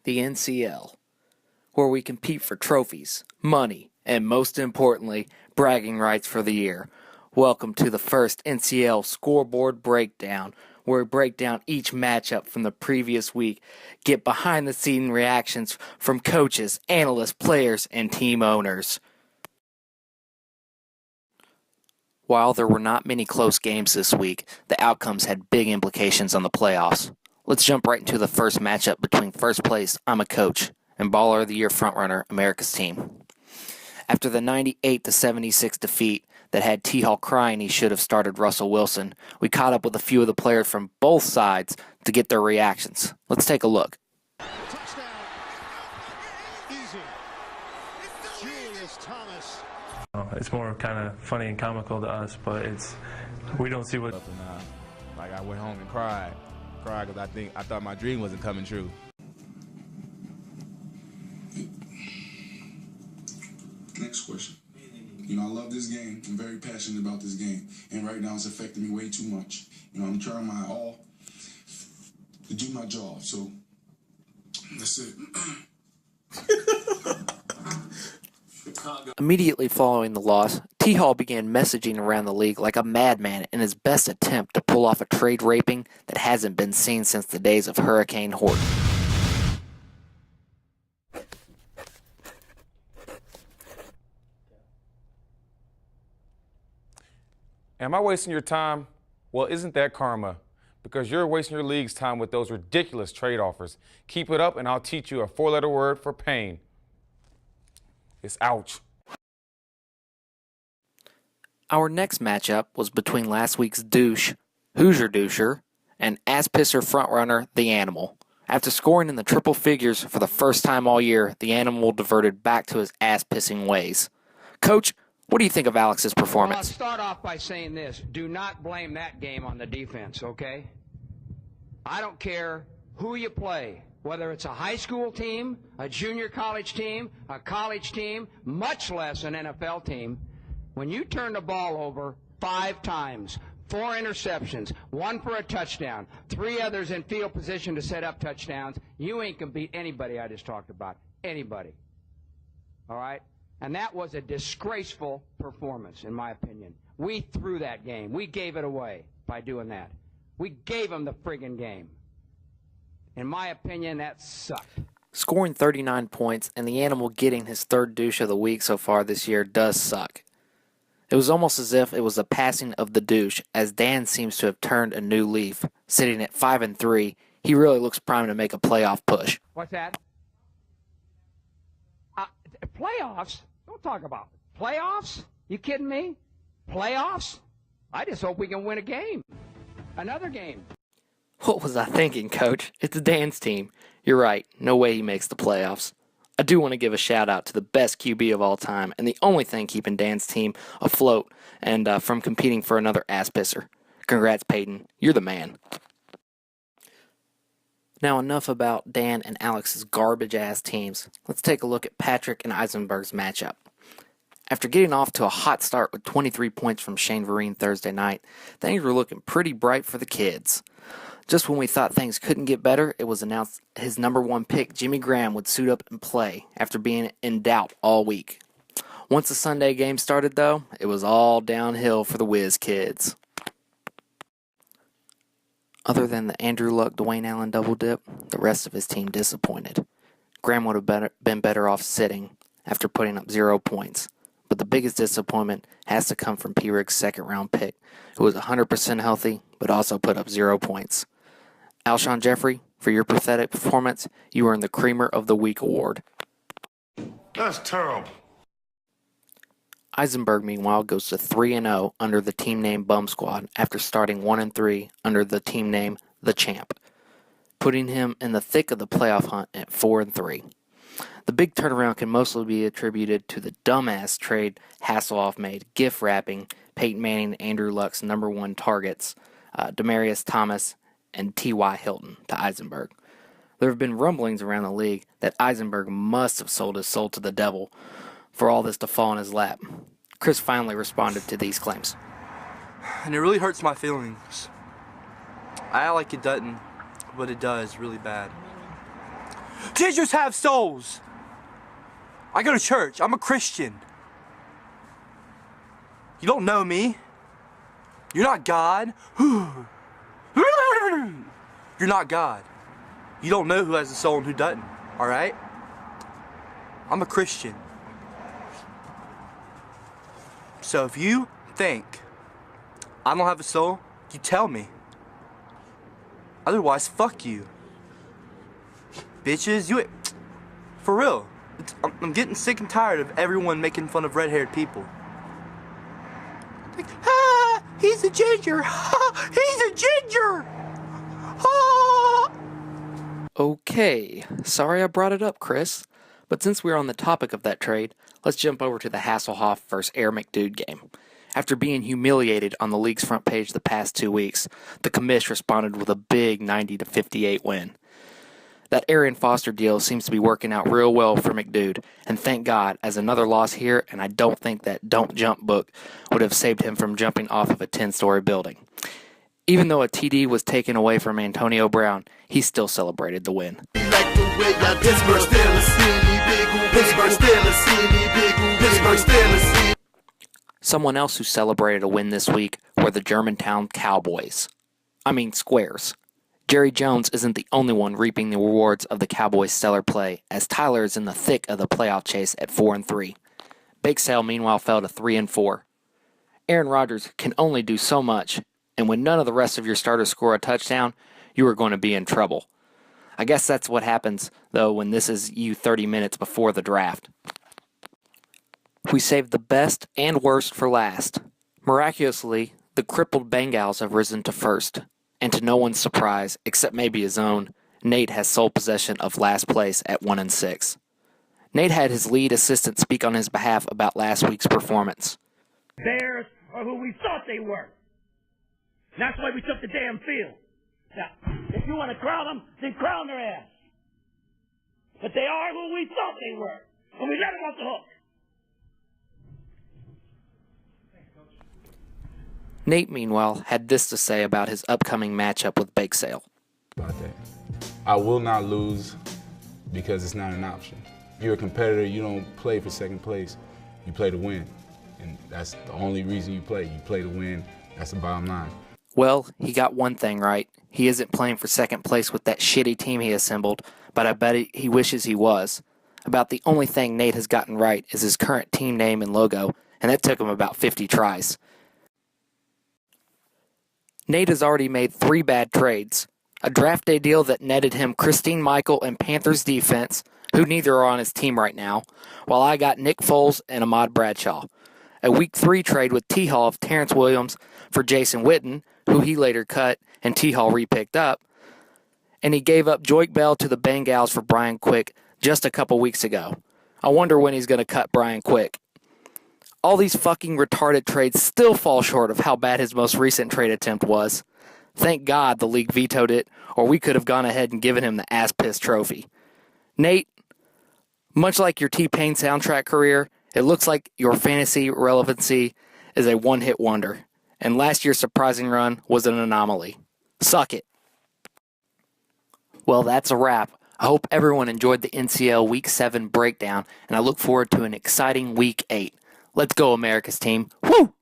the NCL, where we compete for trophies, money, and most importantly, bragging rights for the year. Welcome to the first NCL Scoreboard Breakdown, where we break down each matchup from the previous week, get behind-the-scene reactions from coaches, analysts, players, and team owners. While there were not many close games this week, the outcomes had big implications on the playoffs. Let's jump right into the first matchup between first place, I'm a coach, and Baller of the Year frontrunner, America's team. After the 98-76 defeat that had T-Hall crying he should have started Russell Wilson, we caught up with a few of the players from both sides to get their reactions. Let's take a look. Touchdown. Easy. Julius Thomas. It's more kind of funny and comical to us, but we don't see what. Like I went home and cried because I thought my dream wasn't coming true. Next question. I love this game. I'm very passionate about this game, and right now it's affecting me way too much. I'm trying my all to do my job. So that's it. Immediately following the loss, T-Hall began messaging around the league like a madman in his best attempt to pull off a trade raping that hasn't been seen since the days of Hurricane Horton. Am I wasting your time? Well, isn't that karma? Because you're wasting your league's time with those ridiculous trade offers. Keep it up and I'll teach you a four-letter word for pain. It's ouch. Our next matchup was between last week's douche, Hoosier Doucher, and ass-pisser frontrunner, The Animal. After scoring in the triple figures for the first time all year, The Animal diverted back to his ass-pissing ways. Coach, what do you think of Alex's performance? Well, I'll start off by saying this. Do not blame that game on the defense, okay? I don't care who you play, whether it's a high school team, a junior college team, a college team, much less an NFL team. When you turn the ball over 5 times, 4 interceptions, 1 for a touchdown, 3 others in field position to set up touchdowns, you ain't going to beat anybody I just talked about. Anybody. All right? And that was a disgraceful performance, in my opinion. We threw that game. We gave it away by doing that. We gave them the friggin' game. In my opinion, that sucked. Scoring 39 points and The Animal getting his third douche of the week so far this year does suck. It was almost as if it was a passing of the douche, as Dan seems to have turned a new leaf. Sitting at 5-3, he really looks primed to make a playoff push. What's that? Playoffs? Don't talk about it. Playoffs? You kidding me? Playoffs? I just hope we can win a game. Another game. What was I thinking, Coach? It's Dan's team. You're right. No way he makes the playoffs. I do want to give a shout-out to the best QB of all time and the only thing keeping Dan's team afloat and from competing for another ass-pisser. Congrats, Peyton. You're the man. Now, enough about Dan and Alex's garbage-ass teams. Let's take a look at Patrick and Eisenberg's matchup. After getting off to a hot start with 23 points from Shane Vereen Thursday night, things were looking pretty bright for the kids. Just when we thought things couldn't get better, it was announced his number 1 pick, Jimmy Graham, would suit up and play after being in doubt all week. Once the Sunday game started, though, it was all downhill for the Whiz kids. Other than the Andrew Luck, Dwayne Allen double dip, the rest of his team disappointed. Graham would have been better off sitting after putting up 0 points. But the biggest disappointment has to come from P-Rig's second-round pick, who was 100% healthy, but also put up 0 points. Alshon Jeffrey, for your pathetic performance, you earned the Creamer of the Week award. That's terrible. Eisenberg, meanwhile, goes to 3-0 under the team name Bum Squad after starting 1-3 under the team name The Champ, putting him in the thick of the playoff hunt at 4-3. The big turnaround can mostly be attributed to the dumbass trade Hasselhoff made, gift wrapping Peyton Manning and Andrew Luck's number 1 targets, Demaryius Thomas and T.Y. Hilton, to Eisenberg. There have been rumblings around the league that Eisenberg must have sold his soul to the devil for all this to fall in his lap. Chris finally responded to these claims. And it really hurts my feelings. I act like it doesn't, but it does really bad. Gingers have souls. I go to church. I'm a Christian. You don't know me. You're not God. You're not God. You don't know who has a soul and who doesn't, all right? I'm a Christian. So if you think I don't have a soul, you tell me. Otherwise, fuck you. Bitches, for real. I'm getting sick and tired of everyone making fun of red-haired people. Like, he's a ginger. He's a ginger. Okay, sorry I brought it up, Chris. But since we're on the topic of that trade, let's jump over to the Hasselhoff vs. Air McDude game. After being humiliated on the league's front page the past 2 weeks, the commish responded with a big 90-58 win. That Arian Foster deal seems to be working out real well for McDude, and thank God, as another loss here, and I don't think that Don't Jump book would have saved him from jumping off of a 10-story building. Even though a TD was taken away from Antonio Brown, he still celebrated the win. Someone else who celebrated a win this week were the Germantown Cowboys. I mean Squares. Jerry Jones isn't the only one reaping the rewards of the Cowboys' stellar play, as Tyler is in the thick of the playoff chase at 4-3. Big Sale meanwhile fell to 3-4. Aaron Rodgers can only do so much, and when none of the rest of your starters score a touchdown, you are going to be in trouble. I guess that's what happens, though, when this is you 30 minutes before the draft. We saved the best and worst for last. Miraculously, the crippled Bengals have risen to first, and to no one's surprise, except maybe his own, Nate has sole possession of last place at 1-6. Nate had his lead assistant speak on his behalf about last week's performance. Bears are who we thought they were. That's why we took the damn field. Now, if you want to crown them, then crown their ass. But they are who we thought they were, and we let them off the hook. Nate, meanwhile, had this to say about his upcoming matchup with Bake Sale. About that. I will not lose because it's not an option. If you're a competitor, you don't play for second place. You play to win. And that's the only reason you play. You play to win. That's the bottom line. Well, he got one thing right. He isn't playing for second place with that shitty team he assembled, but I bet he wishes he was. About the only thing Nate has gotten right is his current team name and logo, and that took him about 50 tries. Nate has already made 3 bad trades. A draft day deal that netted him Christine Michael and Panthers defense, who neither are on his team right now, while I got Nick Foles and Ahmad Bradshaw. A week 3 trade with T-Hall of Terrence Williams for Jason Witten, who he later cut and T-Hall re-picked up. And he gave up Joique Bell to the Bengals for Brian Quick just a couple weeks ago. I wonder when he's going to cut Brian Quick. All these fucking retarded trades still fall short of how bad his most recent trade attempt was. Thank God the league vetoed it, or we could have gone ahead and given him the ass-piss trophy. Nate, much like your T-Pain soundtrack career, it looks like your fantasy relevancy is a one-hit wonder, and last year's surprising run was an anomaly. Suck it. Well, that's a wrap. I hope everyone enjoyed the NCL Week 7 breakdown, and I look forward to an exciting Week 8. Let's go, America's team. Woo!